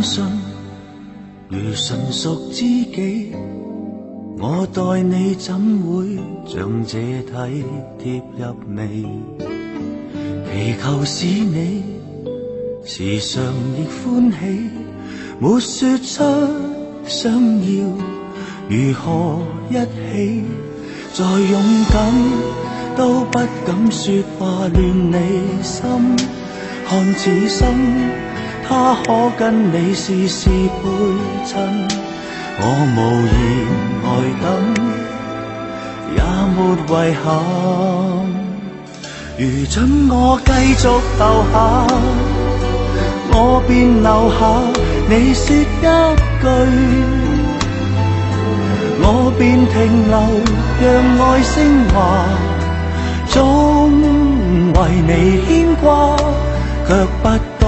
信，如純屬知己，我待你怎會像這體貼入微？祈求使你時常亦歡喜，沒說出想要如何一起，再勇敢都不敢說話亂你心，看此生他可跟你事事配襯，我無言呆等也沒遺憾。如准我繼續留下，我便留下，你說一句我便停留，讓愛升華，總為你牽掛，卻不懂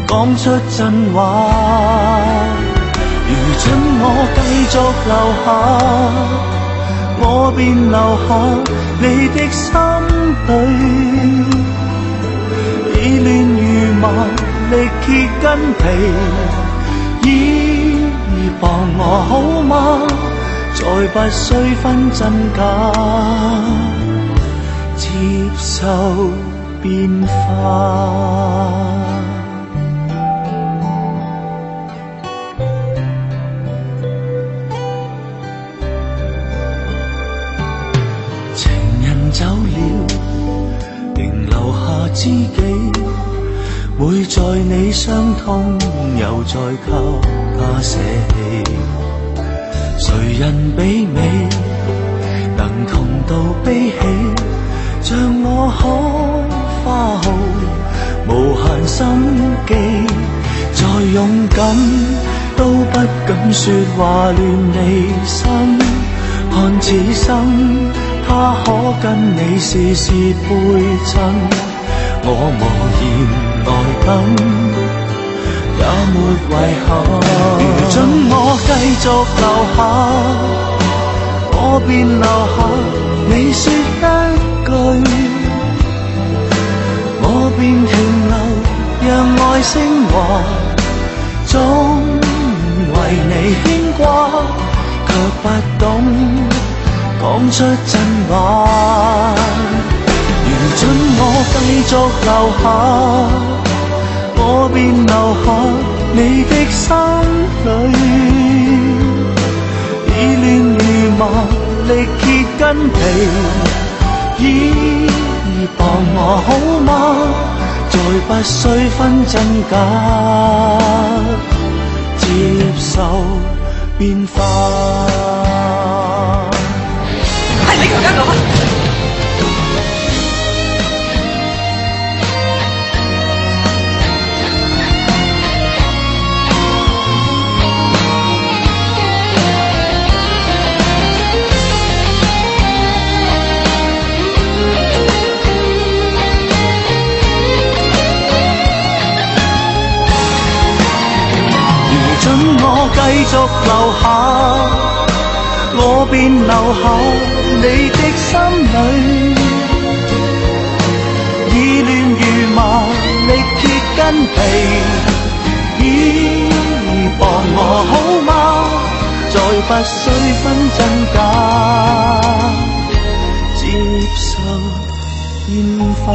講出真話。如准我繼續留下，我便留下，你的心裏已亂如麻，力竭筋疲，依傍我好嗎？再不需分真假，接受變化。走了，仍留下知己，會在你傷痛又再給他捨棄。誰人比美，能同到悲喜，像我可花耗無限心機，再勇敢都不敢說話亂你心，看此生他可跟你事事配襯，我無言來等也沒遺憾。如准我繼續留下，我便留下，你說一句我便停留，讓愛升華，總為你牽掛，卻不懂講出真話。如准我繼續留下，我便留下，你的心裏已亂如麻，力竭筋疲，依傍我好嗎？再不需分真假，接受變化。係你強姦我！如准我繼續留下，我便留下，你的心裏已亂如麻，力竭筋疲，依傍我好嗎？再不需分真假，接受變化。